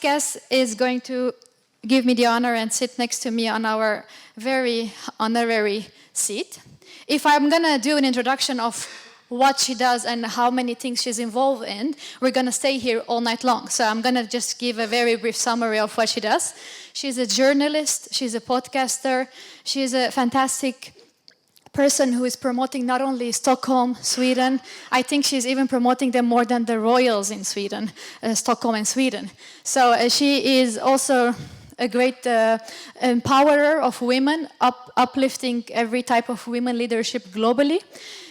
next guest is going to give me the honor and sit next to me on our very honorary seat. If I'm going to do an introduction of what she does and how many things she's involved in, we're going to stay here all night long. So I'm going to just give a very brief summary of what she does. She's a journalist, she's a podcaster, she's a fantastic person who is promoting not only Stockholm, Sweden, I think she's even promoting them more than the royals in Sweden, Stockholm and Sweden. So she is also a great empowerer of women, uplifting every type of women leadership globally.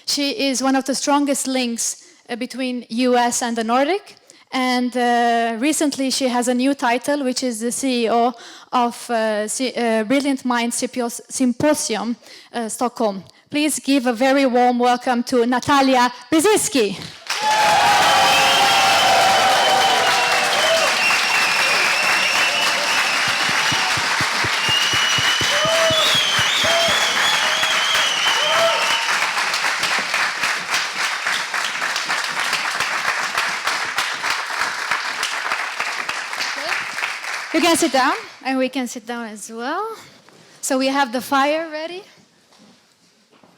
She is one of the strongest links between U.S. and the Nordic. And recently she has a new title, which is the CEO of Brilliant Minds Symposium, Stockholm. Please give a very warm welcome to Natalia Brzezinski. You can sit down, and we can sit down as well. So we have the fire ready.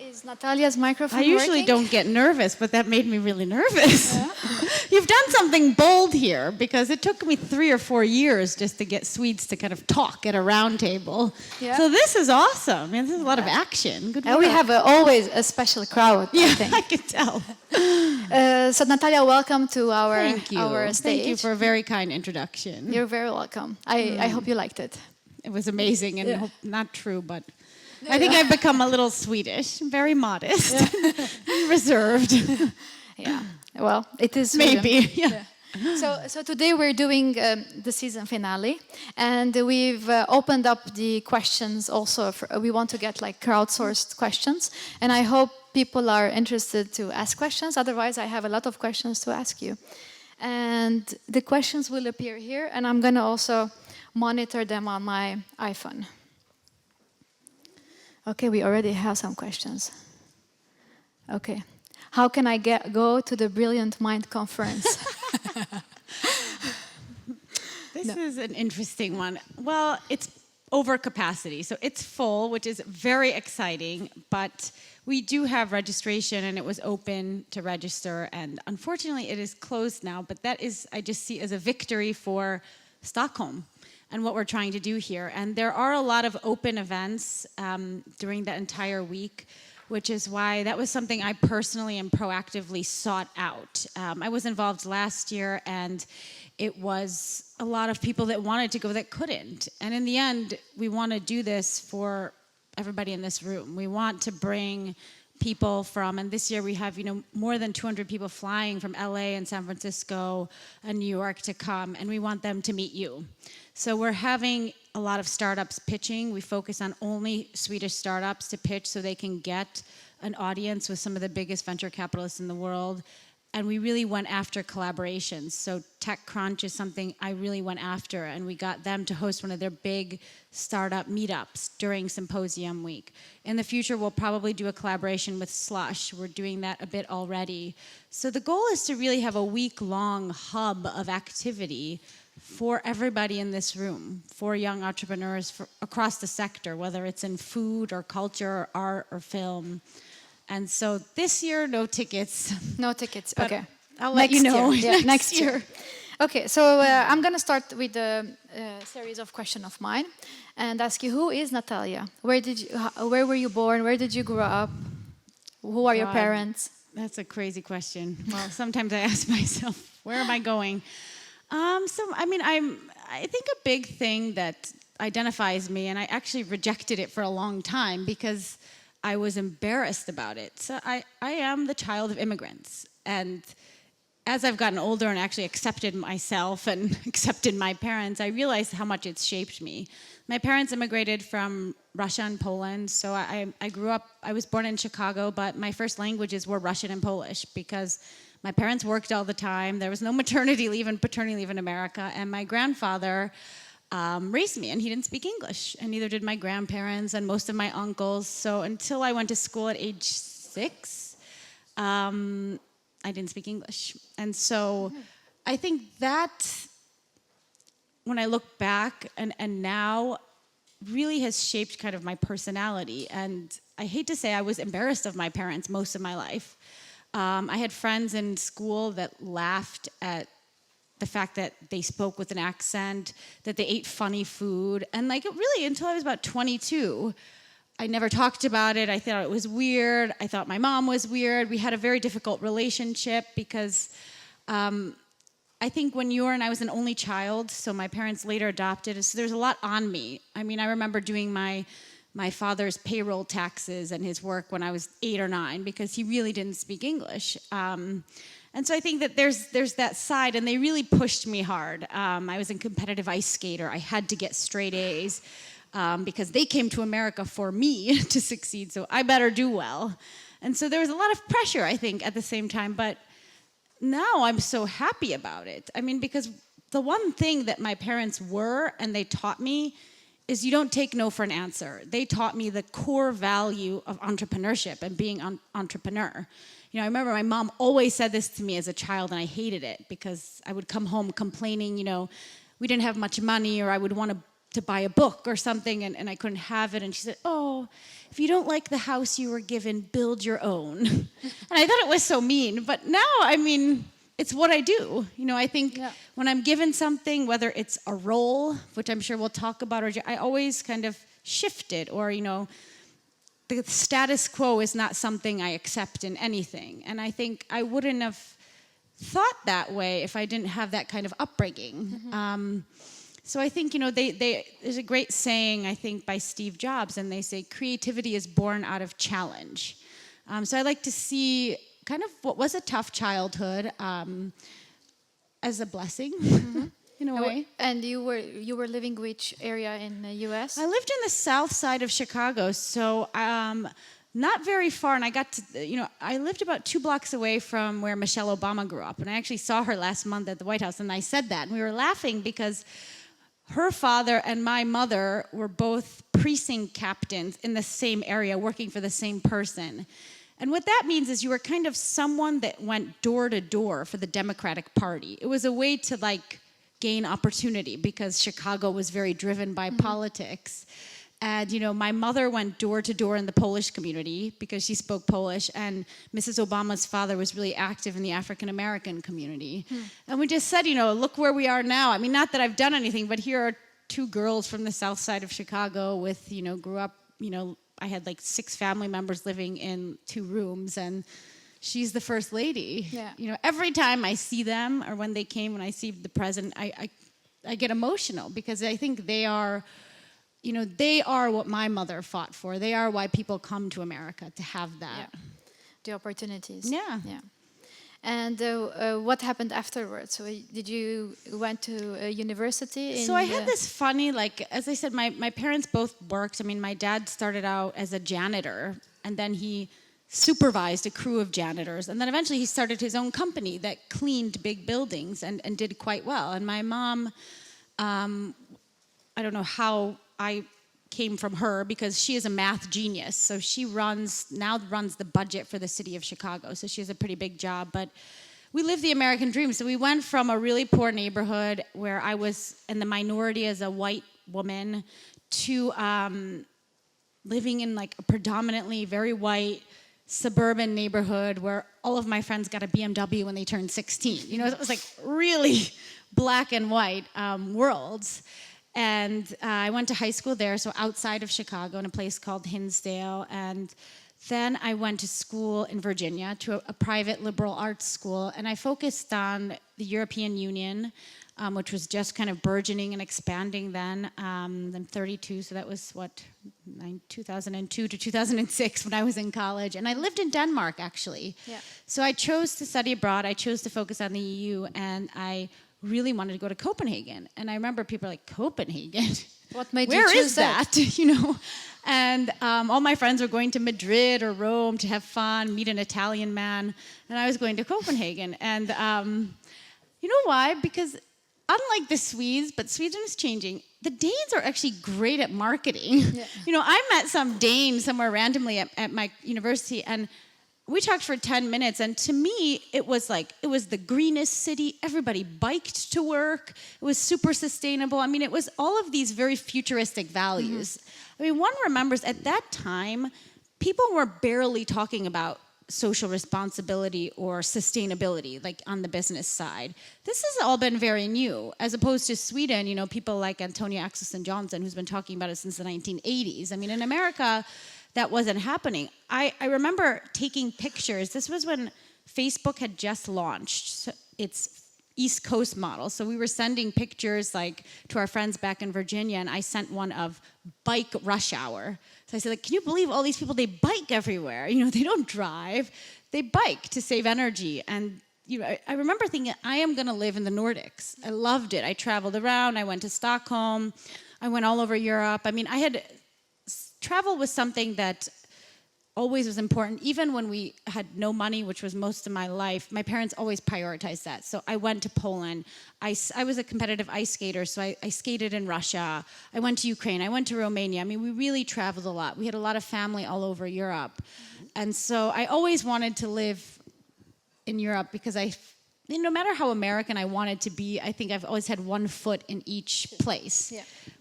Is Natalia's microphone working? I usually don't get nervous, but that made me really nervous. Yeah. You've done something bold here, because it took me 3 or 4 years just to get Swedes to kind of talk at a round table. Yeah. So this is awesome. I mean, this is a lot of action. Good work. And we have always a special crowd, yeah, I think. I can tell. So Natalia, welcome to our stage. Thank you for a very kind introduction. You're very welcome. I hope you liked it. It was amazing, and not true, but I think I've become a little Swedish, very modest, reserved. Yeah, well, it is maybe. Yeah. So today we're doing the season finale, and we've opened up the questions also. We want to get like crowdsourced questions, and I hope people are interested to ask questions. Otherwise, I have a lot of questions to ask you. And the questions will appear here, and I'm going to also monitor them on my iPhone. Okay, we already have some questions. Okay. How can I go to the Brilliant Mind conference? This is an interesting one. Well, it's over capacity. So it's full, which is very exciting, but we do have registration, and it was open to register, and unfortunately it is closed now, but that is, I just see as a victory for Stockholm and what we're trying to do here. And there are a lot of open events during that entire week, which is why that was something I personally and proactively sought out. I was involved last year, and it was a lot of people that wanted to go that couldn't. And in the end, we want to do this for everybody in this room. We want to bring people from, and this year we have, more than 200 people flying from LA and San Francisco and New York to come, and we want them to meet you. So we're having a lot of startups pitching. We focus on only Swedish startups to pitch so they can get an audience with some of the biggest venture capitalists in the world. And we really went after collaborations. So TechCrunch is something I really went after, and we got them to host one of their big startup meetups during Symposium Week. In the future, we'll probably do a collaboration with Slush. We're doing that a bit already. So the goal is to really have a week-long hub of activity for everybody in this room, for young entrepreneurs across the sector, whether it's in food or culture or art or film. And so this year, no tickets. No tickets, okay. I'll let you know next year. Okay, so I'm going to start with a series of questions of mine and ask you, who is Natalia? Where were you born? Where did you grow up? Who are your parents? That's a crazy question. Well, sometimes I ask myself, where am I going? I think a big thing that identifies me, and I actually rejected it for a long time because I was embarrassed about it. So I am the child of immigrants. And as I've gotten older and actually accepted myself and accepted my parents, I realized how much it's shaped me. My parents immigrated from Russia and Poland, so I grew up, I was born in Chicago, but my first languages were Russian and Polish because my parents worked all the time. There was no maternity leave and paternity leave in America, and my grandfather raised me, and he didn't speak English, and neither did my grandparents and most of my uncles. So until I went to school at age 6, I didn't speak English. And so I think that when I look back and now, really has shaped kind of my personality. And I hate to say I was embarrassed of my parents most of my life. I had friends in school that laughed at the fact that they spoke with an accent, that they ate funny food. And like, it really, until I was about 22, I never talked about it. I thought it was weird. I thought my mom was weird. We had a very difficult relationship because I think when I was an only child, so my parents later adopted, so there's a lot on me. I mean, I remember doing my father's payroll taxes and his work when I was 8 or 9 because he really didn't speak English. And so I think that there's that side, and they really pushed me hard. I was a competitive ice skater. I had to get straight A's because they came to America for me to succeed, so I better do well. And so there was a lot of pressure, I think, at the same time, but now I'm so happy about it. I mean, because the one thing that my parents were, and they taught me, is you don't take no for an answer. They taught me the core value of entrepreneurship and being an entrepreneur. You know, I remember my mom always said this to me as a child, and I hated it because I would come home complaining, you know, we didn't have much money, or I would want to buy a book or something, and I couldn't have it. And she said, oh, if you don't like the house you were given, build your own. And I thought it was so mean. But now, I mean, it's what I do. You know, I think when I'm given something, whether it's a role, which I'm sure we'll talk about, or I always kind of shift it, or, you know, the status quo is not something I accept in anything. And I think I wouldn't have thought that way if I didn't have that kind of upbringing. Mm-hmm. So I think, you know, there's a great saying, I think, by Steve Jobs, and they say creativity is born out of challenge. So I like to see kind of what was a tough childhood as a blessing. Mm-hmm. In a way. And you were living which area in the U.S.? I lived in the south side of Chicago, so not very far. And I got to, you know, I lived about 2 blocks away from where Michelle Obama grew up. And I actually saw her last month at the White House, and I said that. And we were laughing because her father and my mother were both precinct captains in the same area, working for the same person. And what that means is you were kind of someone that went door to door for the Democratic Party. It was a way to, like, gain opportunity because Chicago was very driven by politics. And, you know, my mother went door to door in the Polish community because she spoke Polish, and Mrs. Obama's father was really active in the African-American community. And we just said, you know, look where we are now. I mean, not that I've done anything, but here are 2 girls from the south side of Chicago with, you know, grew up, you know, I had like 6 family members living in 2 rooms, and she's the first lady. Yeah. You know, every time I see them, or when they came, when I see the president, I get emotional because I think they are, you know, they are what my mother fought for. They are why people come to America, to have that. Yeah. The opportunities. Yeah. Yeah. And what happened afterwards? So did you went to a university? So I had this funny, like, as I said, my parents both worked. I mean, my dad started out as a janitor, and then he supervised a crew of janitors, and then eventually he started his own company that cleaned big buildings and did quite well. And my mom, I don't know how I came from her, because she is a math genius. So she now runs the budget for the city of Chicago. So she has a pretty big job. But we live the American dream. So we went from a really poor neighborhood where I was in the minority as a white woman to living in like a predominantly very white suburban neighborhood where all of my friends got a BMW when they turned 16. You know, it was like really black and white worlds. And I went to high school there, so outside of Chicago in a place called Hinsdale. And then I went to school in Virginia, to a private liberal arts school. And I focused on the European Union, which was just kind of burgeoning and expanding then. I'm 32, so that was, 2002 to 2006 when I was in college. And I lived in Denmark, actually. Yeah. So I chose to study abroad. I chose to focus on the EU, and I really wanted to go to Copenhagen. And I remember people like, Copenhagen? What made you choose Where is that? You know? And all my friends were going to Madrid or Rome to have fun, meet an Italian man. And I was going to Copenhagen. And you know why? Because unlike the Swedes, but Sweden is changing, the Danes are actually great at marketing. Yeah. You know, I met some Dane somewhere randomly at my university, and we talked for 10 minutes, and to me, it was the greenest city. Everybody biked to work. It was super sustainable. I mean, it was all of these very futuristic values. I mean, one remembers at that time, people were barely talking about social responsibility or sustainability, like on the business side. This has all been very new, as opposed to Sweden, you know, people like Antonia Axelsson Johnson, who's been talking about it since the 1980s. I mean, in America, that wasn't happening. I remember taking pictures. This was when Facebook had just launched its East Coast model. So we were sending pictures like to our friends back in Virginia, and I sent one of bike rush hour. So I said, like, can you believe all these people, they bike everywhere? You know, they don't drive, they bike to save energy. And you know, I remember thinking, I am gonna live in the Nordics. I loved it. I traveled around, I went to Stockholm, I went all over Europe. I mean, travel was something that always was important. Even when we had no money, which was most of my life, my parents always prioritized that. So I went to Poland. I was a competitive ice skater, so I skated in Russia. I went to Ukraine. I went to Romania. I mean, we really traveled a lot. We had a lot of family all over Europe. And so I always wanted to live in Europe because no matter how American I wanted to be, I think I've always had one foot in each place,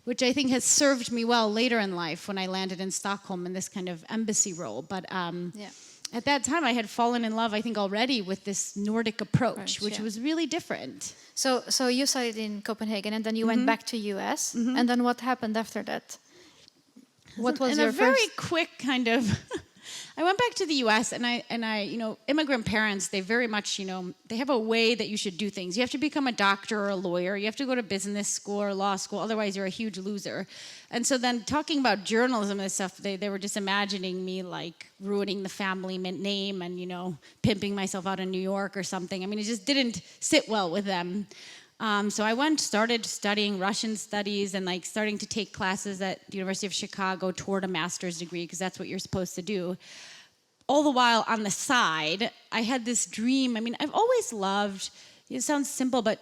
which I think has served me well later in life when I landed in Stockholm in this kind of embassy role. But at that time, I had fallen in love, I think, already with this Nordic approach, which was really different. So you studied in Copenhagen, and then you went back to U.S., and then what happened after that? What was your very quick kind of... I went back to the U.S. and I, you know, immigrant parents, they very much, you know, they have a way that you should do things. You have to become a doctor or a lawyer. You have to go to business school or law school. Otherwise, you're a huge loser. And so then talking about journalism and stuff, they were just imagining me like ruining the family name and, you know, pimping myself out in New York or something. I mean, it just didn't sit well with them. So I started studying Russian studies and like starting to take classes at the University of Chicago toward a master's degree, because that's what you're supposed to do. All the while on the side, I had this dream. I mean, I've always loved, it sounds simple, but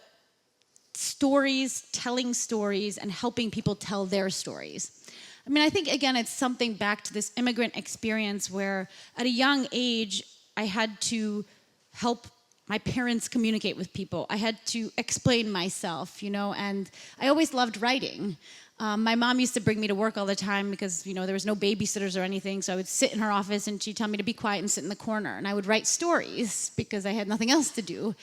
stories, telling stories, and helping people tell their stories. I mean, I think, again, it's something back to this immigrant experience where at a young age, I had to help my parents communicate with people. I had to explain myself, you know, and I always loved writing. My mom used to bring me to work all the time because, you know, there was no babysitters or anything, so I would sit in her office and she'd tell me to be quiet and sit in the corner, and I would write stories because I had nothing else to do.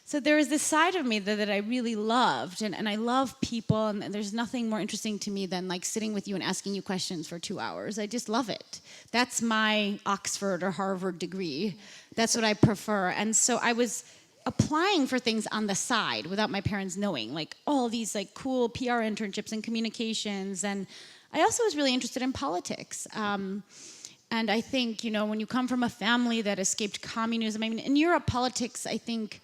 So there was this side of me that I really loved, and I love people, and there's nothing more interesting to me than like sitting with you and asking you questions for 2 hours. I just love it. That's my Oxford or Harvard degree. That's what I prefer. And so I was applying for things on the side without my parents knowing, like all these like cool PR internships and communications. And I also was really interested in politics. And I think, you know, when you come from a family that escaped communism, I mean, in Europe, politics, I think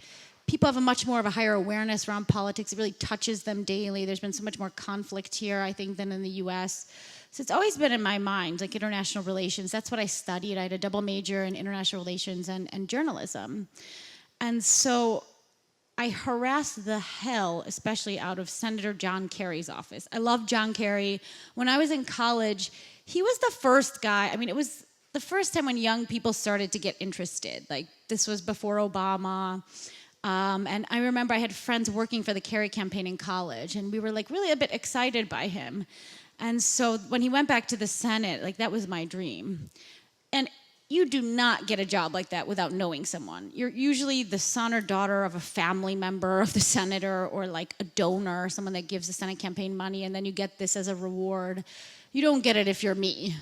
people have a much more of a higher awareness around politics. It really touches them daily. There's been so much more conflict here, I think, than in the US. So it's always been in my mind, like international relations. That's what I studied. I had a double major in international relations and journalism. And so I harassed the hell, especially out of Senator John Kerry's office. I love John Kerry. When I was in college, he was the first guy. I mean, it was the first time when young people started to get interested. Like, this was before Obama. And I remember I had friends working for the Kerry campaign in college, and we were like really a bit excited by him. And so when he went back to the Senate, like, that was my dream. And you do not get a job like that without knowing someone. You're usually the son or daughter of a family member of the senator, or like a donor, someone that gives the Senate campaign money, and then you get this as a reward. You don't get it if you're me.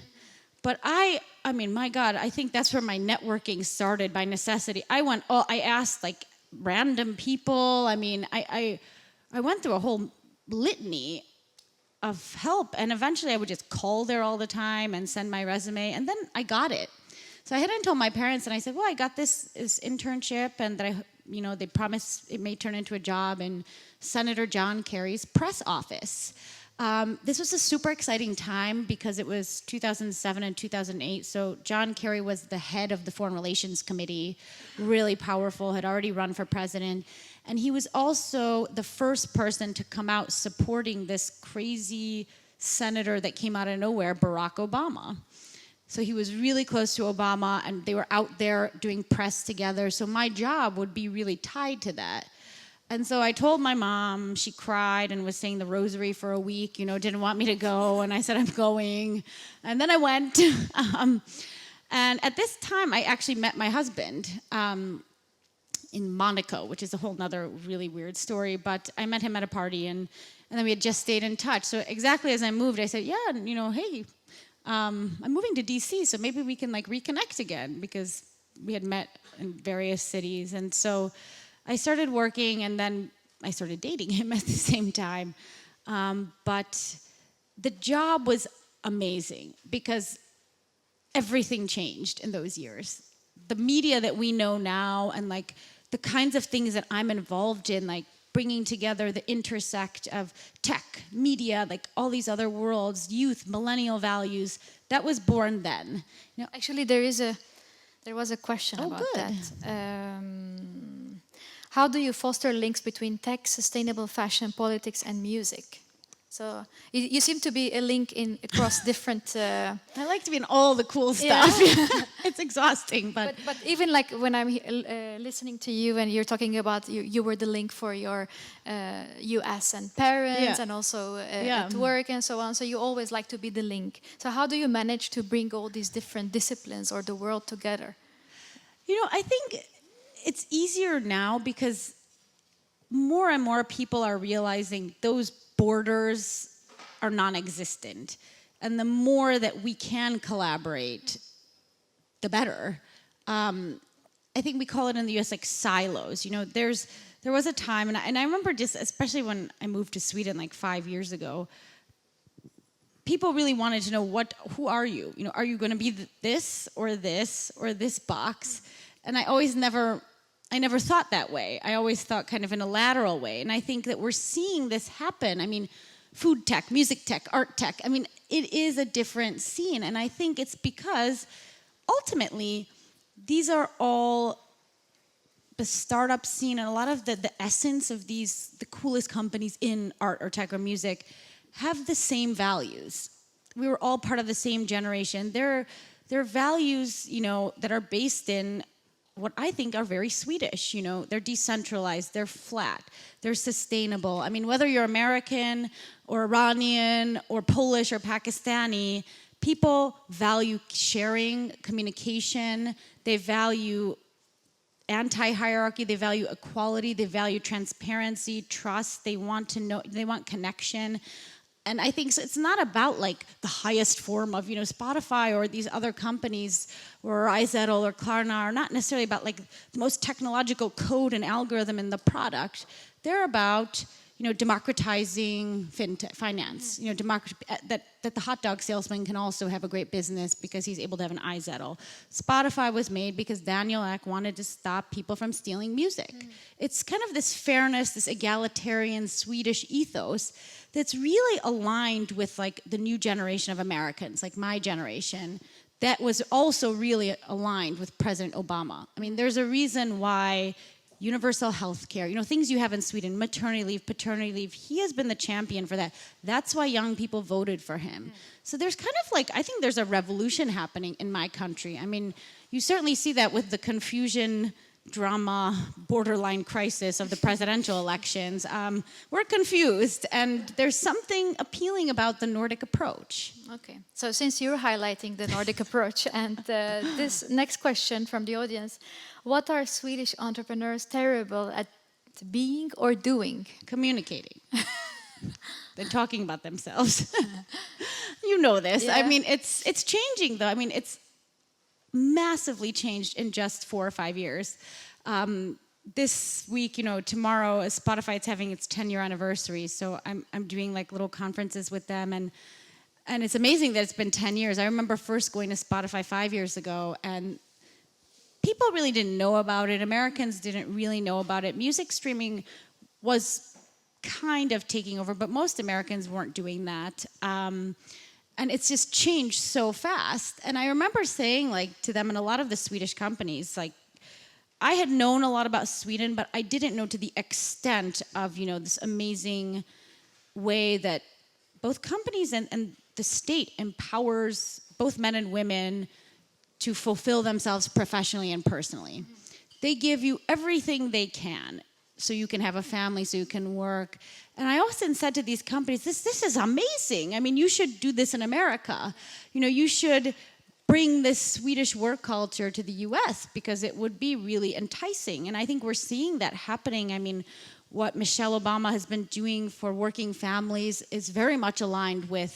But I mean, my God, I think that's where my networking started by necessity. I asked like random people. I mean, I went through a whole litany of help, and eventually I would just call there all the time and send my resume, and then I got it. So I hadn't told my parents, and I said, well, I got this internship, and that they promised it may turn into a job in Senator John Kerry's press office. This was a super exciting time because it was 2007 and 2008. So John Kerry was the head of the Foreign Relations Committee, really powerful, had already run for president. And he was also the first person to come out supporting this crazy senator that came out of nowhere, Barack Obama. So he was really close to Obama, and they were out there doing press together. So my job would be really tied to that. And so I told my mom, she cried and was saying the rosary for a week, didn't want me to go. And I said, I'm going. And then I went. And at this time, I actually met my husband in Monaco, which is a whole nother really weird story. But I met him at a party, and then we had just stayed in touch. So exactly as I moved, I said, yeah, hey, I'm moving to DC, so maybe we can reconnect again, because we had met in various cities. And so I started working, and then I started dating him at the same time. But the job was amazing because everything changed in those years. The media that we know now, and the kinds of things that I'm involved in, bringing together the intersect of tech, media, all these other worlds, youth, millennial values, that was born then. Actually, there was a question about that. How do you foster links between tech, sustainable fashion, politics, and music? So you seem to be a link across different. I like to be in all the cool stuff. Yeah. It's exhausting, but even when I'm listening to you and you're talking about you were the link for your U.S. and parents, and also at work and so on. So you always like to be the link. So how do you manage to bring all these different disciplines or the world together? I think it's easier now because more and more people are realizing those borders are non-existent. And the more that we can collaborate, the better. I think we call it in the US silos. There was a time, and I remember just, especially when I moved to Sweden 5 years ago, people really wanted to know, who are you? Are you going to be this or this box? And I never thought that way. I always thought kind of in a lateral way. And I think that we're seeing this happen. I mean, food tech, music tech, art tech. I mean, it is a different scene. And I think it's because ultimately, these are all the startup scene, and a lot of the essence of the coolest companies in art or tech or music have the same values. We were all part of the same generation. They're values, that are based in what I think are very Swedish. They're decentralized, they're flat, they're sustainable. I mean, whether you're American or Iranian or Polish or Pakistani, people value sharing, communication, they value anti-hierarchy, they value equality, they value transparency, trust, they want to know, they want connection. And I think it's not about the highest form of, Spotify or these other companies or iZettle or Klarna are not necessarily about the most technological code and algorithm in the product. They're about, democratizing finance, that the hot dog salesman can also have a great business because he's able to have an iZettle. Spotify was made because Daniel Ek wanted to stop people from stealing music. It's kind of this fairness, this egalitarian Swedish ethos that's really aligned with the new generation of Americans, my generation, that was also really aligned with President Obama. I mean, there's a reason why universal health care, things you have in Sweden, maternity leave, paternity leave, he has been the champion for that. That's why young people voted for him. So there's kind of I think there's a revolution happening in my country. I mean, you certainly see that with the confusion, drama, borderline crisis of the presidential elections. We're confused, and there's something appealing about the Nordic approach. Okay, so since you're highlighting the Nordic approach, and this next question from the audience, what are Swedish entrepreneurs terrible at being or doing? Communicating. They're talking about themselves. You know this. Yeah. I mean, it's changing, though. I mean, it's massively changed in just 4 or 5 years. This week, tomorrow, Spotify is having its 10-year anniversary, so I'm doing little conferences with them, and it's amazing that it's been 10 years. I remember first going to Spotify 5 years ago, and people really didn't know about it. Americans didn't really know about it. Music streaming was kind of taking over, but most Americans weren't doing that. And it's just changed so fast. And I remember saying to them, and a lot of the Swedish companies, I had known a lot about Sweden, but I didn't know to the extent of, this amazing way that both companies and the state empowers both men and women to fulfill themselves professionally and personally. They give you everything they can so you can have a family, so you can work. And I often said to these companies, this is amazing. I mean, you should do this in America. You know, you should bring this Swedish work culture to the US because it would be really enticing. And I think we're seeing that happening. I mean, what Michelle Obama has been doing for working families is very much aligned with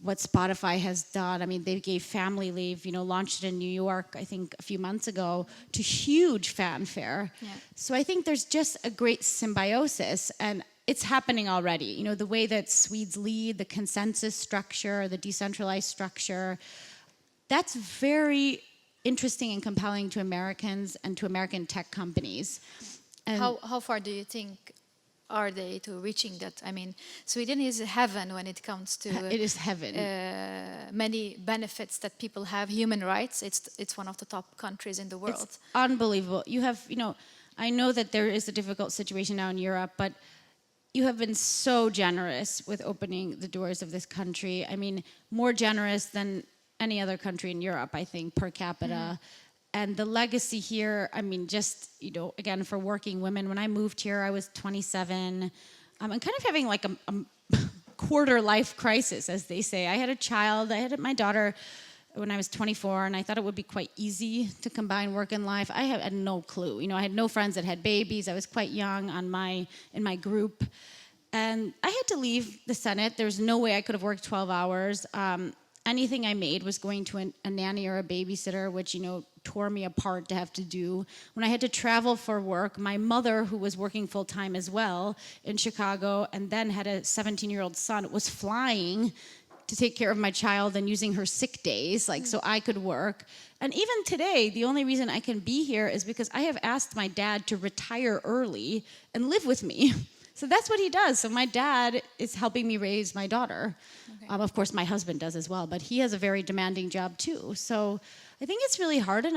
what Spotify has done. I mean, they gave family leave, launched it in New York, I think a few months ago, to huge fanfare. Yeah. So I think there's just a great symbiosis, and it's happening already. You know, the way that Swedes lead, the consensus structure, the decentralized structure, that's very interesting and compelling to Americans and to American tech companies. And how far do you think are they to reaching that? I mean, Sweden is heaven when it comes to it is heaven. Many benefits that people have, human rights. It's one of the top countries in the world. It's unbelievable. You have, I know that there is a difficult situation now in Europe, but you have been so generous with opening the doors of this country. I mean, more generous than any other country in Europe, I think, per capita. And the legacy here, I mean, just, again, for working women, when I moved here, I was 27. I'm kind of having like a quarter life crisis, as they say. I had a child. I had my daughter when I was 24, and I thought it would be quite easy to combine work and life. I had no clue. I had no friends that had babies. I was quite young in my group. And I had to leave the Senate. There was no way I could have worked 12 hours. Anything I made was going to a nanny or a babysitter, which, tore me apart to have to do. When I had to travel for work, my mother, who was working full-time as well in Chicago and then had a 17-year-old son, was flying to take care of my child and using her sick days, so I could work. And even today, the only reason I can be here is because I have asked my dad to retire early and live with me. So that's what he does. So my dad is helping me raise my daughter. Okay. Of course, my husband does as well, but he has a very demanding job too. So I think it's really hard. And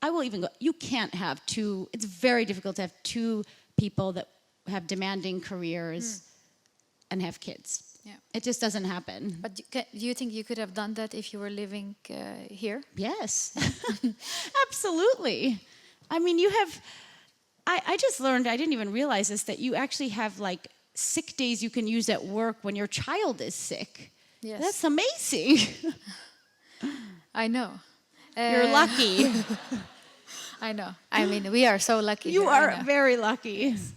I will even go, you can't have two, it's very difficult to have two people that have demanding careers and have kids. Yeah. It just doesn't happen. But do you think you could have done that if you were living here? Yes, absolutely. I mean, I just learned, I didn't even realize this, that you actually have sick days you can use at work when your child is sick. Yes. That's amazing. I know. You're lucky. I know. I mean, we are so lucky. You are very lucky. Yes.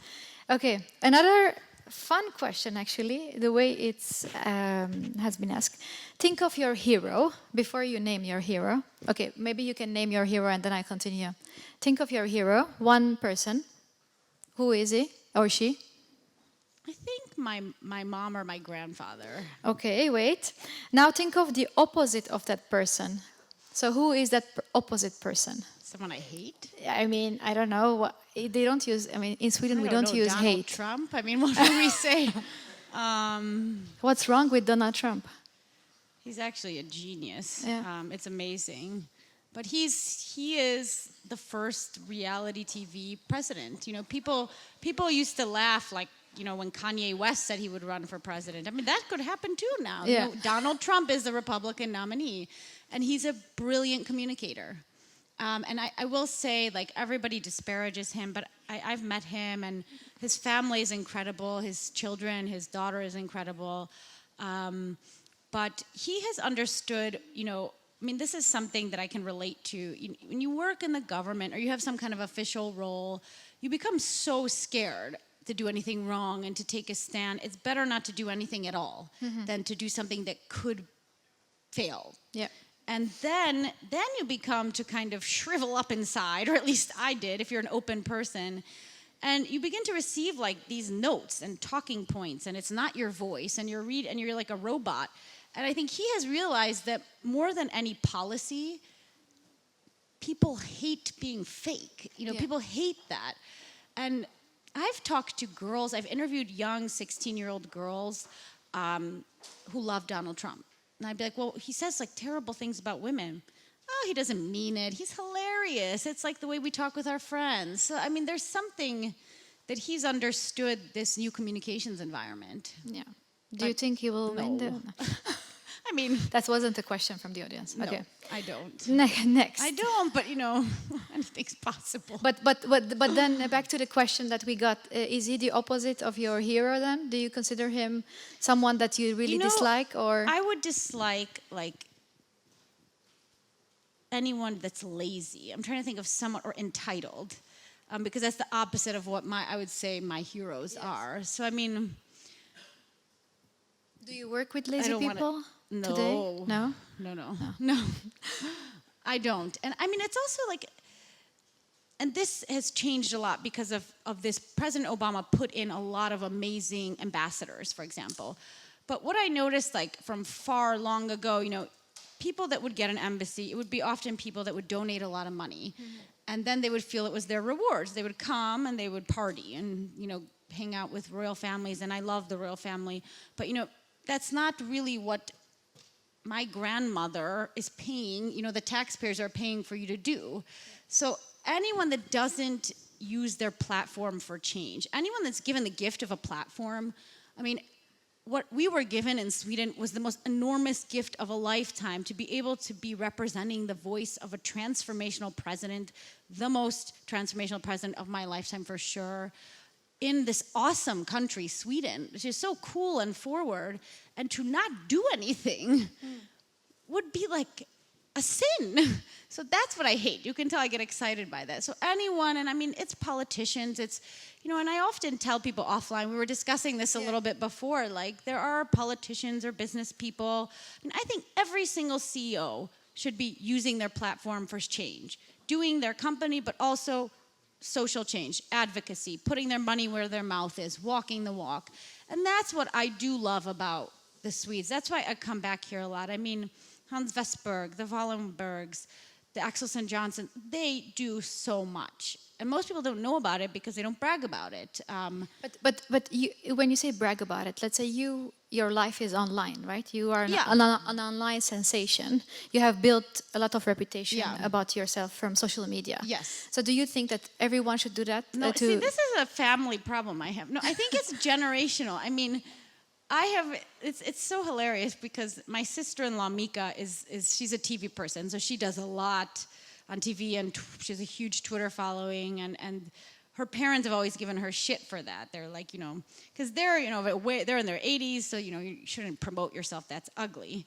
Okay, another fun question, actually, the way it's has been asked. Think of your hero before you name your hero. Okay, maybe you can name your hero and then I continue. Think of your hero, one person. Who is he or she? I think my mom or my grandfather. Okay, wait. Now think of the opposite of that person. So who is that opposite person? Someone I hate? I mean, I don't know. They don't use, I mean, in Sweden we don't use Donald hate. Trump? I mean, what do we say? What's wrong with Donald Trump? He's actually a genius. Yeah. It's amazing. But he is the first reality TV president. People used to laugh when Kanye West said he would run for president. I mean, that could happen too now. Yeah. Donald Trump is the Republican nominee, and he's a brilliant communicator. And I will say, everybody disparages him, but I've met him, and his family is incredible. His children, his daughter is incredible. But he has understood, this is something that I can relate to. When you work in the government or you have some kind of official role, you become so scared to do anything wrong and to take a stand. It's better not to do anything at all than to do something that could fail. Yeah. And then you become to kind of shrivel up inside, or at least I did, if you're an open person. And you begin to receive these notes and talking points, and it's not your voice, and you're like a robot. And I think he has realized that more than any policy, people hate being fake. People hate that. And I've talked to girls, I've interviewed young 16-year-old girls who love Donald Trump. And I'd be like, well, he says terrible things about women. Oh, he doesn't mean it. He's hilarious. It's like the way we talk with our friends. So, I mean, there's something that he's understood this new communications environment. Yeah. Do you think he will win? mean, That wasn't a question from the audience. no, Okay. I don't. Next. I don't, but anything's possible. But then back to the question that we got: is he the opposite of your hero? Then, do you consider him someone that you really dislike, or I would dislike anyone that's lazy. I'm trying to think of someone or entitled, because that's the opposite of what I would say my heroes are. So I mean, do you work with lazy people No. today? No. No. I don't. And I mean, it's also and this has changed a lot because of this. President Obama put in a lot of amazing ambassadors, for example. But what I noticed, from far long ago, people that would get an embassy, it would be often people that would donate a lot of money. Mm-hmm. And then they would feel it was their rewards. They would come and they would party and, hang out with royal families. And I love the royal family. But, that's not really what my grandmother is paying, the taxpayers are paying for you to do. Yeah. So anyone that doesn't use their platform for change, anyone that's given the gift of a platform, I mean, what we were given in Sweden was the most enormous gift of a lifetime, to be able to be representing the voice of a transformational president, the most transformational president of my lifetime for sure, in this awesome country, Sweden, which is so cool and forward, and to not do anything would be like a sin. So that's what I hate. You can tell I get excited by that. So anyone, and I mean, it's politicians, it's, and I often tell people offline, we were discussing this a little bit before, there are politicians or business people, and I think every single CEO should be using their platform for change, doing their company, but also social change, advocacy, putting their money where their mouth is, walking the walk. And that's what I do love about the Swedes. That's why I come back here a lot. I mean, Hans Vestberg, the Wallenbergs, the Axelson Johnson, they do so much. And most people don't know about it because they don't brag about it. But when you say brag about it, let's say your life is online, right? You are an online sensation. You have built a lot of reputation about yourself from social media. Yes. So do you think that everyone should do that? No, see, this is a family problem I have. No, I think it's generational. I mean, it's so hilarious because my sister-in-law Mika she's a TV person, so she does a lot on TV, and she has a huge Twitter following, and her parents have always given her shit for that. They're like, because they're they're in their 80s, so you shouldn't promote yourself. That's ugly.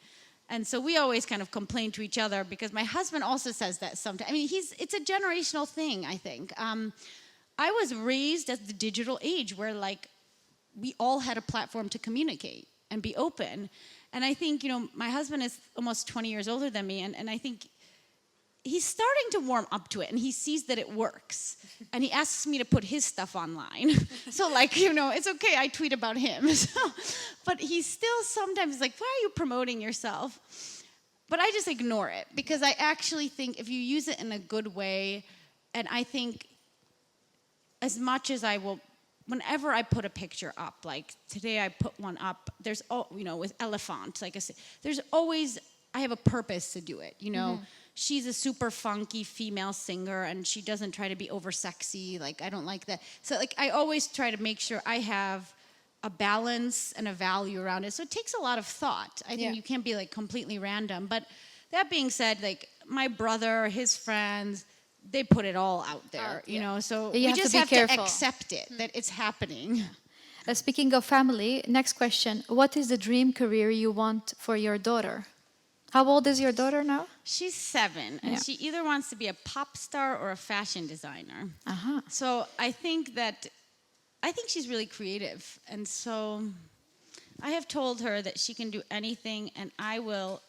And so we always kind of complain to each other because my husband also says that sometimes. I mean, it's a generational thing, I think. I was raised at the digital age where we all had a platform to communicate and be open. And I think, my husband is almost 20 years older than me, and I think he's starting to warm up to it, and he sees that it works. And he asks me to put his stuff online. So, it's okay, I tweet about him. But he's still sometimes why are you promoting yourself? But I just ignore it, because I actually think if you use it in a good way, and I think as much as I will, whenever I put a picture up, today I put one up, there's, with elephant, there's always, I have a purpose to do it, Mm-hmm. She's a super funky female singer, and she doesn't try to be over sexy. I don't like that. So, I always try to make sure I have a balance and a value around it. So it takes a lot of thought. I think you can't be completely random. But that being said, my brother, his friends, they put it all out there, So we just have to accept it, that it's happening. Speaking of family, next question. What is the dream career you want for your daughter? How old is your daughter now? She's 7, and she either wants to be a pop star or a fashion designer. Uh-huh. So I think she's really creative. And so I have told her that she can do anything, and I will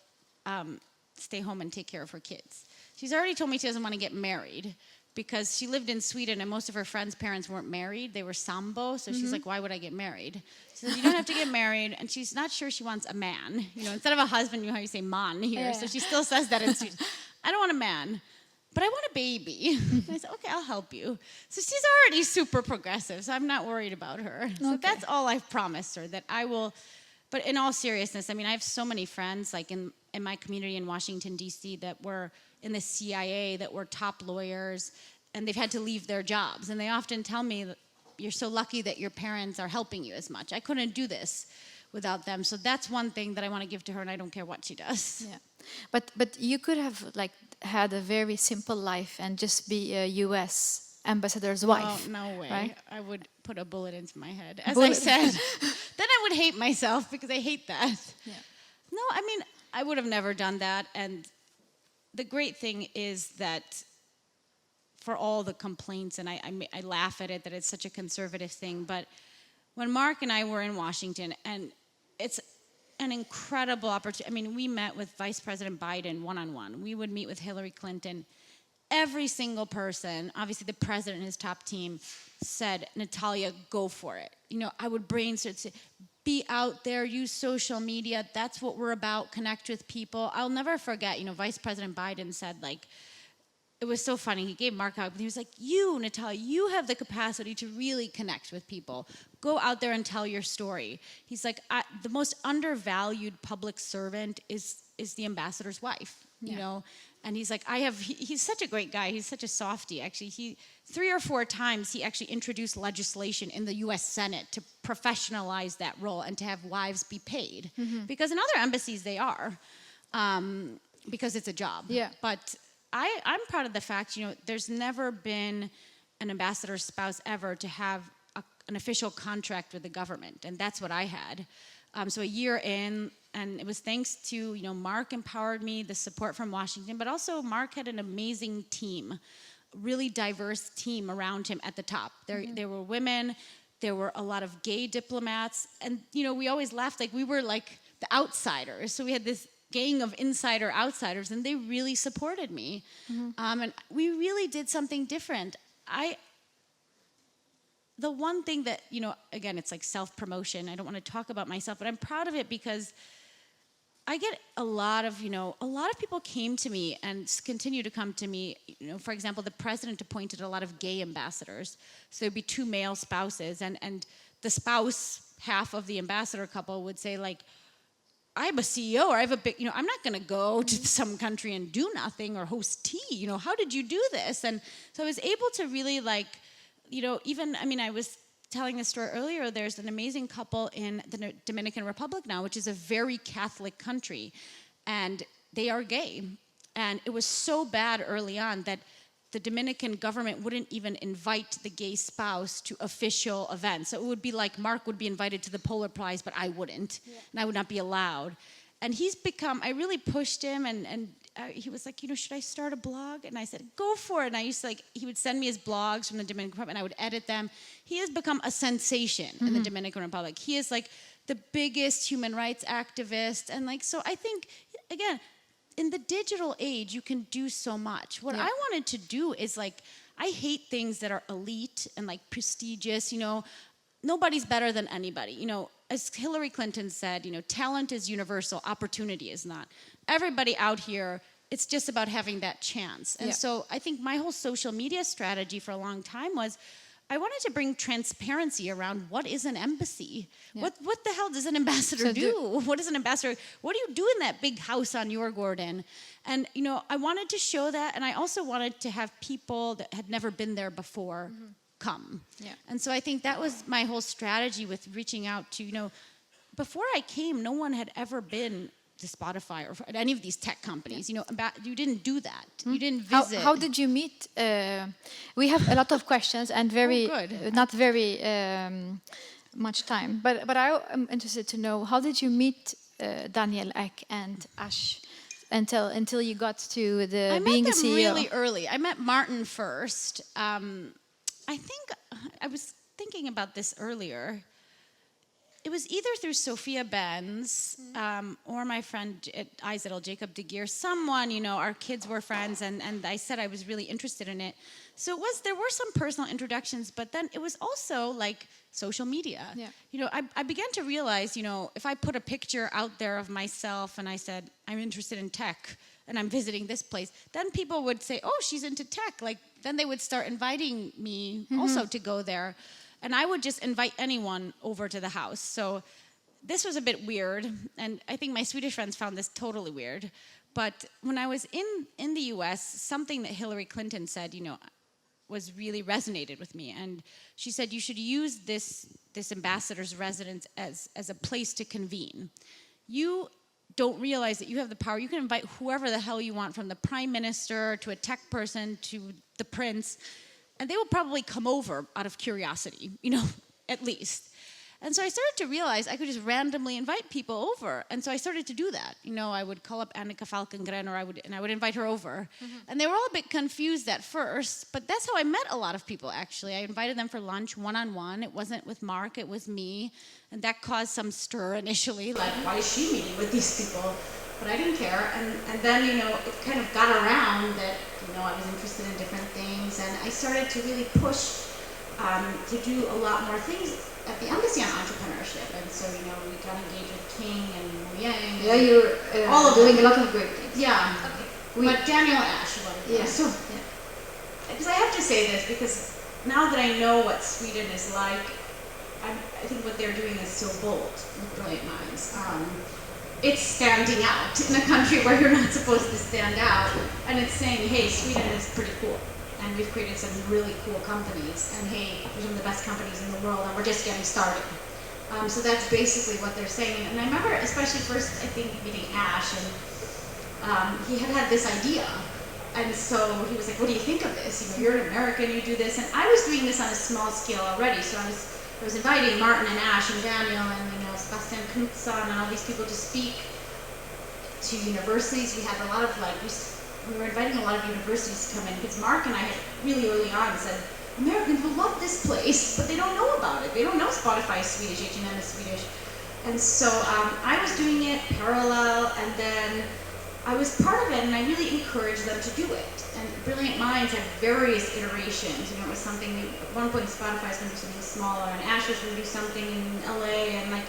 stay home and take care of her kids. She's already told me she doesn't want to get married because she lived in Sweden, and most of her friends' parents weren't married. They were sambo, so she's like, why would I get married? She says, you don't have to get married, and she's not sure she wants a man. Instead of a husband, how you say man here. Yeah. So she still says that in Sweden. I don't want a man, but I want a baby. I said, okay, I'll help you. So she's already super progressive, so I'm not worried about her. So that's all I've promised her, that I will. But in all seriousness, I mean, I have so many friends, in my community in Washington, D.C., that were in the CIA, that were top lawyers, and they've had to leave their jobs. And they often tell me, you're so lucky that your parents are helping you as much. I couldn't do this without them. So that's one thing that I want to give to her, and I don't care what she does. Yeah, but you could have like had a very simple life and just be a U.S. ambassador's wife. Oh, no way. Right? I would put a bullet into my head. As I said, then I would hate myself because I hate that. Yeah. No, I mean, I would have never done that. And the great thing is that for all the complaints, and I laugh at it, that it's such a conservative thing, but when Mark and I were in Washington, and it's an incredible opportunity. I mean, we met with Vice President Biden one-on-one. We would meet with Hillary Clinton. Every single person, obviously the president and his top team, said, Natalia, go for it. You know, I would brainstorm, say, be out there, use social media. That's what we're about, connect with people. I'll never forget, you know, Vice President Biden said, like, it was so funny. He gave Mark out, but he was like, you, Natalia, you have the capacity to really connect with people. Go out there and tell your story. He's like, the most undervalued public servant is the ambassador's wife, you know? And he's like, he's such a great guy. He's such a softie. Actually, 3 or 4 times he actually introduced legislation in the U.S. Senate to professionalize that role and to have wives be paid. Because in other embassies they are, because it's a job. Yeah. But I'm proud of the fact, you know, there's never been an ambassador's spouse ever to have an official contract with the government, and that's what I had. So a year in, and it was thanks to, you know, Mark empowered me, the support from Washington, but also Mark had an amazing team, really diverse team around him at the top. There were women, there were a lot of gay diplomats, and, you know, we always laughed like we were like the outsiders. So we had this gang of insider outsiders, and they really supported me. And we really did something different. The one thing that, you know, again, it's like self-promotion. I don't want to talk about myself, but I'm proud of it because I get a lot of people came to me and continue to come to me. You know, for example, the president appointed a lot of gay ambassadors. So there'd be 2 male spouses, and the spouse, half of the ambassador couple, would say, like, I'm a CEO, or I have a big, you know, I'm not going to go to some country and do nothing or host tea. You know, how did you do this? And so I was able to really, like, you know, even, I mean, I was telling this story earlier, there's an amazing couple in the Dominican Republic now, which is a very Catholic country, and they are gay. And it was so bad early on that the Dominican government wouldn't even invite the gay spouse to official events. So it would be like Mark would be invited to the Polar Prize, but I wouldn't, and I would not be allowed. And he's become, I really pushed him, and he was like, you know, should I start a blog? And I said, go for it. And I used to, like, he would send me his blogs from the Dominican Republic, and I would edit them. He has become a sensation in the Dominican Republic. He is, like, the biggest human rights activist. And, like, so I think, again, in the digital age, you can do so much. What I wanted to do is, like, I hate things that are elite and, like, prestigious, you know. Nobody's better than anybody. You know, as Hillary Clinton said, you know, talent is universal, opportunity is not. Everybody out here, it's just about having that chance. And so I think my whole social media strategy for a long time was I wanted to bring transparency around what is an embassy. What the hell does an ambassador do? What is an ambassador? What do you do in that big house on your Gordon? And, you know, I wanted to show that, and I also wanted to have people that had never been there before come. And so I think that was my whole strategy with reaching out to, you know, before I came, no one had ever been to Spotify or at any of these tech companies. You know, you didn't do that. You didn't visit. How did you meet? We have a lot of questions and not very much time. But I am interested to know, how did you meet Daniel Ek and Ash until you got to being a CEO? I met them really early. I met Martin first. I think I was thinking about this earlier. It was either through Sophia Benz or my friend at IZL, Jacob de Geer. Someone, you know, our kids were friends, and I said I was really interested in it. So there were some personal introductions, but then it was also like social media. You know, I began to realize, you know, if I put a picture out there of myself and I said, I'm interested in tech and I'm visiting this place, then people would say, oh, she's into tech. Like, then they would start inviting me also to go there. And I would just invite anyone over to the house. So this was a bit weird. And I think my Swedish friends found this totally weird. But when I was in the U.S., something that Hillary Clinton said, you know, was really resonated with me. And she said, you should use this ambassador's residence as a place to convene. You don't realize that you have the power. You can invite whoever the hell you want, from the prime minister to a tech person to the prince, and they will probably come over out of curiosity, at least. And so I started to realize I could just randomly invite people over. And so I started to do that. I would call up Annika Falkengren, I would invite her over. And they were all a bit confused at first, but that's how I met a lot of people, actually. I invited them for lunch one-on-one. It wasn't with Mark, it was me. And that caused some stir initially, like, why is she meeting with these people? But I didn't care. And then, it kind of got around that, I was interested in different things. And I started to really push to do a lot more things at the Embassy on Entrepreneurship. And so, we got engaged with King and Yang. Yeah, you're all of doing them. a lot of great things. Yeah. Okay. But Daniel Ash, yeah. So, because I have to say this, because now that I know what Sweden is like, I think what they're doing is so bold with Brilliant Minds. It's standing out in a country where you're not supposed to stand out, and it's saying, hey, Sweden is pretty cool. And we've created some really cool companies, and hey, we're some of the best companies in the world, and we're just getting started. So that's basically what they're saying. And I remember, especially first, I think, meeting Ash, and he had this idea. And so he was like, what do you think of this? You're an American, you do this. And I was doing this on a small scale already. So I was inviting Martin and Ash and Daniel and Sebastian Knutsson and all these people to speak to universities. We had a lot of we were inviting a lot of universities to come in, because Mark and I had really early on said, Americans will love this place, but they don't know about it. They don't know Spotify is Swedish, H&M is Swedish. And so I was doing it parallel, and then I was part of it, and I really encouraged them to do it. And Brilliant Minds had various iterations. It was something, at one point Spotify was going to do something smaller, and Ash was going to do something in LA, and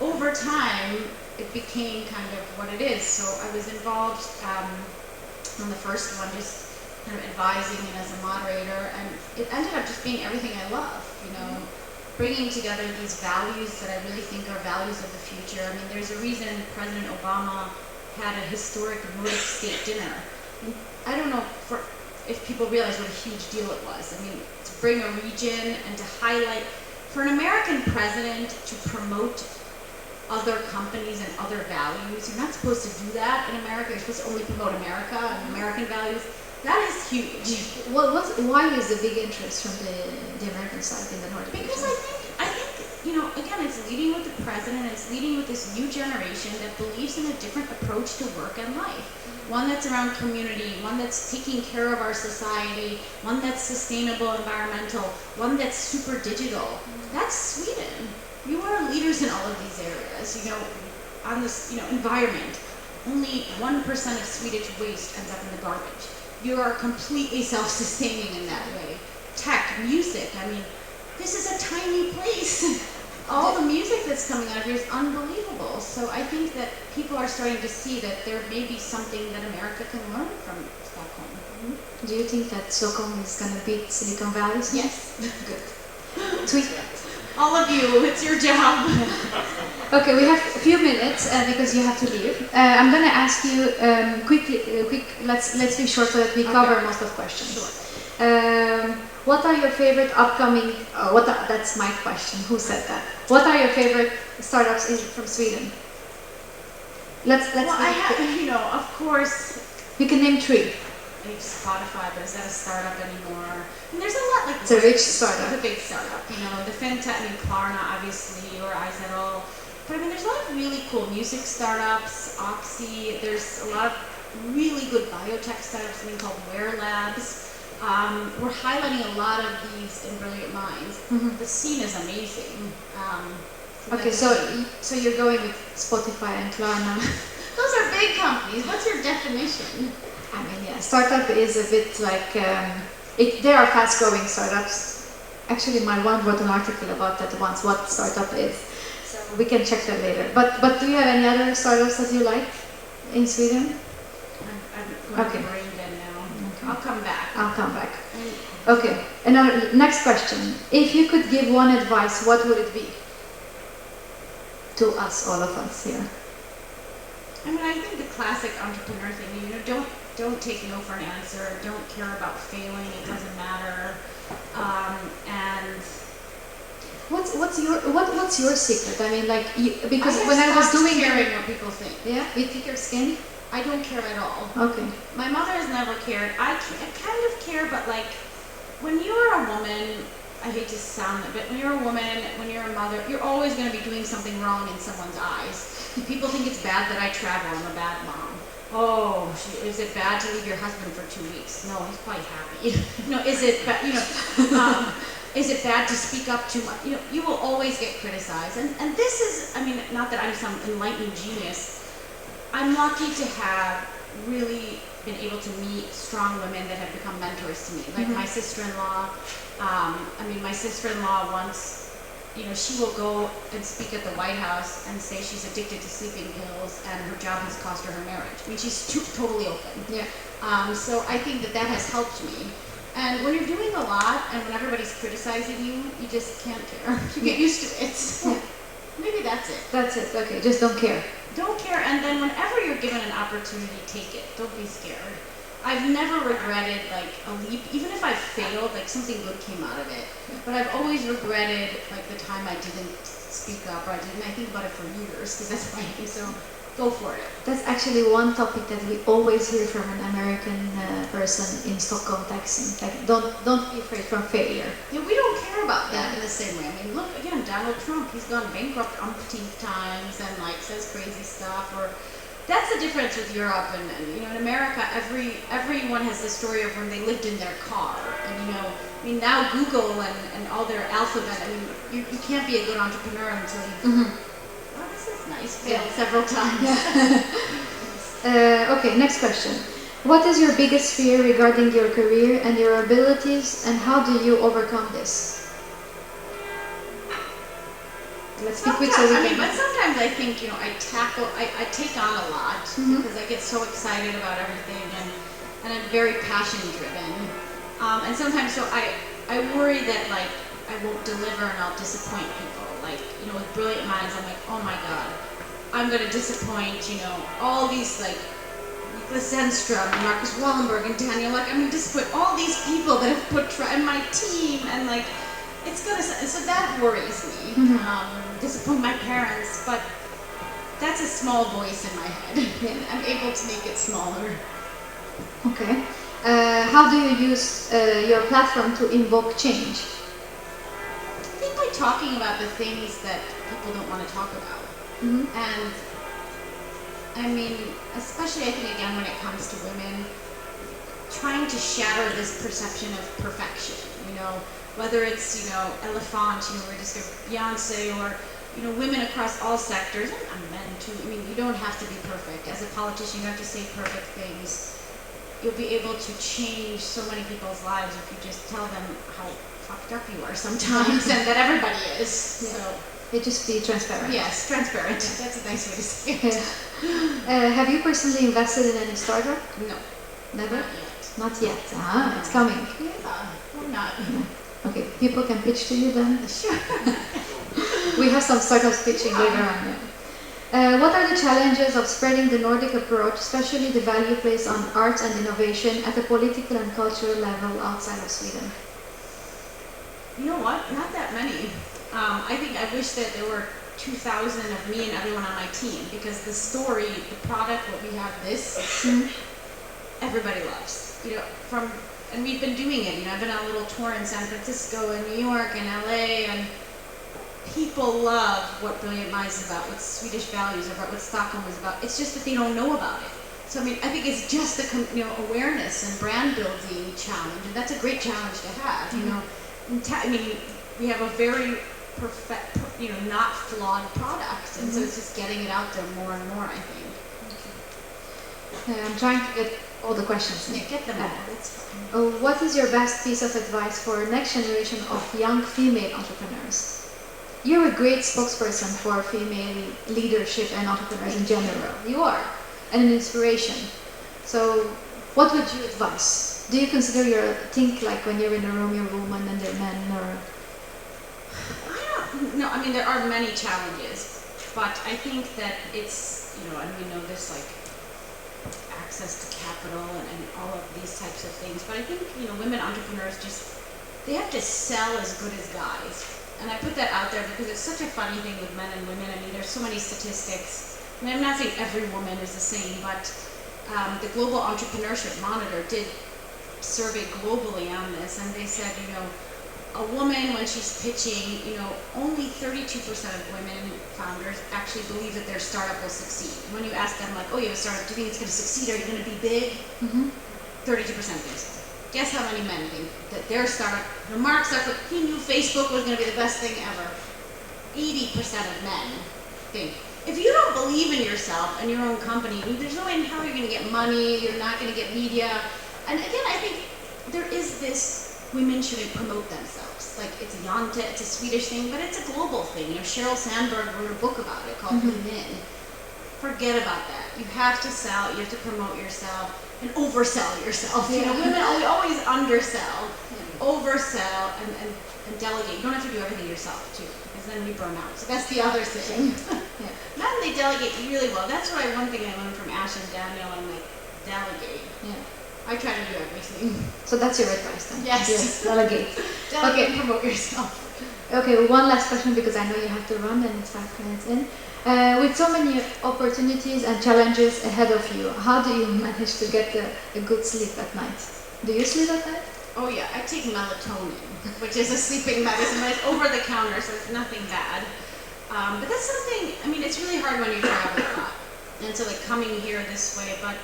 over time, it became kind of what it is. So I was involved on the first one, just kind of advising and as a moderator, and it ended up just being everything I love, bringing together these values that I really think are values of the future. I mean, there's a reason President Obama had a historic Nordic state dinner. I don't know if people realize what a huge deal it was. I mean, to bring a region and to highlight, for an American president to promote other companies and other values. You're not supposed to do that in America. You're supposed to only promote America and American values. That is huge. Why is the big interest from the American side in the Nordic region? Because I think, again, it's leading with the president, it's leading with this new generation that believes in a different approach to work and life. One that's around community, one that's taking care of our society, one that's sustainable, environmental, one that's super digital. That's Sweden. You are leaders in all of these areas. On this, environment, only 1% of Swedish waste ends up in the garbage. You are completely self-sustaining in that way. Tech, music, I mean, this is a tiny place. All the music that's coming out of here is unbelievable. So I think that people are starting to see that there may be something that America can learn from Stockholm. Mm-hmm. Do you think that Stockholm is going to beat Silicon Valley? Yes. Good. Tweet. All of you, it's your job. Okay, we have a few minutes because you have to leave. I'm going to ask you quickly. Let's be short so that we cover most of the questions. Sure. What are your favorite upcoming? That's my question. Who said that? What are your favorite startups from Sweden? Let's. Well, I have, of course. You can name 3. Spotify, but is that a startup anymore? And there's a lot It's a rich startup. It's a big startup. The fintech, Klarna, obviously, or iZettle. But there's a lot of really cool music startups, Oxy. There's a lot of really good biotech startups, something called Wear Labs. We're highlighting a lot of these in Brilliant Minds. Mm-hmm. The scene is amazing. Okay, so you're going with Spotify and Klarna. Those are big companies. What's your definition? I mean, yeah, startup is a bit like, they are fast-growing startups. Actually, my one wrote an article about that once, what startup is. So we can check that later. But do you have any other startups that you like in Sweden? I'm okay. Brain dead now. Okay. I'll come back. Okay, another, next question. If you could give one advice, what would it be? To us, all of us here. I mean, I think the classic entrepreneur thing, you know, don't take no for an answer. Don't care about failing. It doesn't matter. And what's your secret? I mean, like, because when I was doing caring what people think. Yeah, you thicker skin. I don't care at all. Okay. My mother has never cared. I kind of care, but like, when you're a woman, I hate to sound it, but when you're a woman, when you're a mother, you're always going to be doing something wrong in someone's eyes. People think it's bad that I travel. I'm a bad mom. Oh, is it bad to leave your husband for 2 weeks? No, he's quite happy. No, is it bad? You know, is it bad to speak up too much? You know, you will always get criticized. And this is, I mean, not that I'm some enlightened genius. I'm lucky to have really been able to meet strong women that have become mentors to me. Like my sister-in-law. I mean, my sister-in-law once, you know, she will go and speak at the White House and say she's addicted to sleeping pills and her job has cost her her marriage. I mean, she's totally open. Yeah. So I think that has helped me. And when you're doing a lot and when everybody's criticizing you, you just can't care. You get used to it. So maybe that's it. That's it. Okay, just don't care. Don't care, and then whenever you're given an opportunity, take it. Don't be scared. I've never regretted like a leap, even if I failed, like something good came out of it. But I've always regretted like the time I didn't speak up or I think about it for years because that's my thing. So go for it. That's actually one topic that we always hear from an American person in Stockholm taxing. Like, don't be afraid from failure. Yeah, we don't care about that in the same way. I mean, look again, Donald Trump. He's gone bankrupt umpteen times and like says crazy stuff. Or that's the difference with Europe and you know, in America, everyone has the story of when they lived in their car. And you know, I mean, now Google and all their alphabet. I mean, you can't be a good entrepreneur until you. Nice. Failed several times. Yeah. Okay, next question. What is your biggest fear regarding your career and your abilities, and how do you overcome this? Let's be quick so we can... but sometimes I think, you know, I take on a lot because I get so excited about everything and I'm very passion driven. And sometimes so I worry that like I won't deliver and I'll disappoint people. Like, you know, with brilliant minds, I'm like, oh my God, I'm going to disappoint, you know, all these like Nicholas Zenstrom and Marcus Wallenberg and Daniel Luck. I mean, disappoint all these people that have put in my team and like, it's going to, so that worries me. Disappoint my parents, but that's a small voice in my head. And I'm able to make it smaller. Okay. How do you use your platform to invoke change? By talking about the things that people don't want to talk about. And I mean, especially I think again when it comes to women, trying to shatter this perception of perfection, you know, whether it's, you know, Elephant, you know, or just Beyonce, or, you know, women across all sectors, and men too. I mean, you don't have to be perfect. As a politician, you don't have to say perfect things. You'll be able to change so many people's lives if you just tell them how fucked up you are sometimes, and that everybody is. So you just be transparent. Yes, transparent. That's a nice way to say it. Have you personally invested in any startup? No. Never? Not yet. Not yet. It's coming. Yeah, why not? Okay, people can pitch to you then. Sure. We have some startups pitching later on. What are the challenges of spreading the Nordic approach, especially the value placed on arts and innovation at a political and cultural level outside of Sweden? You know what? Not that many. I think I wish that there were 2,000 of me and everyone on my team, because the story, the product, what we have, everybody loves. You know, and we've been doing it. You know, I've been on a little tour in San Francisco and New York and LA, and people love what Brilliant Minds is about, what Swedish values are about, what Stockholm is about. It's just that they don't know about it. So I mean, I think it's just the awareness and brand building challenge, and that's a great challenge to have. You know. I mean, we have a very perfect, you know, not flawed product, and so it's just getting it out there more and more, I think. Okay. I'm trying to get all the questions. Yeah, get them all. That's fine. What is your best piece of advice for next generation of young female entrepreneurs? You're a great spokesperson for female leadership and entrepreneurs in general. You are, and an inspiration. So, what would you advise? Do you consider think like when you're in a room, you're a woman and they're men, or? I don't know. I mean, there are many challenges, but I think that it's, and we know this, like, access to capital and all of these types of things. But I think, women entrepreneurs they have to sell as good as guys. And I put that out there because it's such a funny thing with men and women. I mean, there's so many statistics. I mean, I'm not saying every woman is the same, but the Global Entrepreneurship Monitor did survey globally on this, and they said, a woman, when she's pitching, only 32% of women founders actually believe that their startup will succeed. When you ask them, like, oh, you have a startup, do you think it's going to succeed? Are you going to be big? 32% think so. Guess how many men think that their startup, Mark Zuckerberg, he knew Facebook was going to be the best thing ever. 80% of men think, if you don't believe in yourself and your own company, there's no way in hell you're going to get money, you're not going to get media. And again, I think there is this, women shouldn't promote themselves. Like, it's Jante, it's a Swedish thing, but it's a global thing. Sheryl Sandberg wrote a book about it called Preeminent. Forget about that. You have to sell, you have to promote yourself, and oversell yourself. Women always undersell, oversell, and delegate. You don't have to do everything yourself, too, because then we burn out. So that's the other thing. Men, they delegate really well. That's one thing I learned from Ash and Daniel. I'm like, delegate. I try to do everything. So that's your advice then? Yes. Delegate. Delegate and promote yourself. Okay, one last question because I know you have to run and it's 5 minutes in. With so many opportunities and challenges ahead of you, how do you manage to get a good sleep at night? Do you sleep at night? Oh yeah, I take melatonin, which is a sleeping medicine, but it's over the counter, so it's nothing bad. But that's something, it's really hard when you travel a lot. And so like coming here this way, but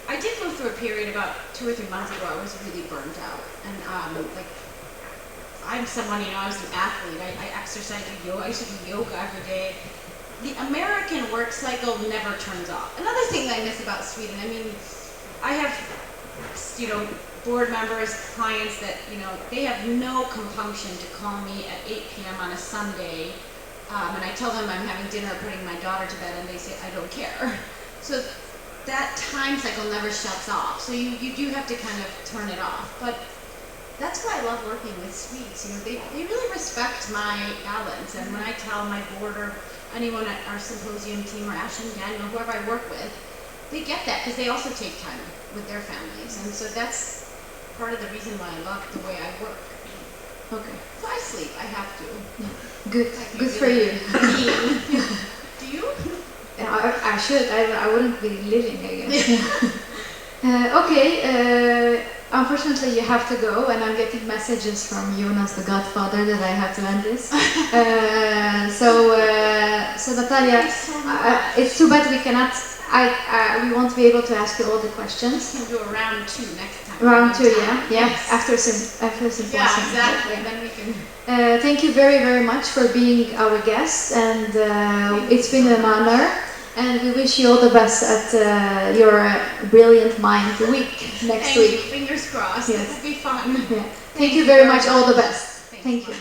I did go through a period about 2 or 3 months ago. I was really burnt out, and I'm someone, I was an athlete. I exercise, do yoga. I used to do yoga every day. The American work cycle never turns off. Another thing that I miss about Sweden, I have, board members, clients that, they have no compunction to call me at 8 p.m. on a Sunday, and I tell them I'm having dinner, putting my daughter to bed, and they say, I don't care. So that time cycle never shuts off. So you do have to kind of turn it off. But that's why I love working with Swedes. They really respect my balance. And when I tell my board or anyone at our symposium team or Ash and Daniel, whoever I work with, they get that because they also take time with their families. And so that's part of the reason why I love the way I work. Okay. So I sleep. I have to. Good. Good for you. Do you? I should. I wouldn't be living, I guess. Okay. Unfortunately, you have to go, and I'm getting messages from Jonas, the Godfather, that I have to end this. So Natalia, it's too bad we cannot. We won't be able to ask you all the questions. We can do a round 2 next time. Round 2, yeah. Yes. After symposium. Yeah, exactly. And then we can. Thank you very, very much for being our guest, and it's been an honor. And we wish you all the best at your Brilliant Mind week next week. Fingers crossed. Yes. It will be fun. Yeah. Thank you very much. All the best. Thank you.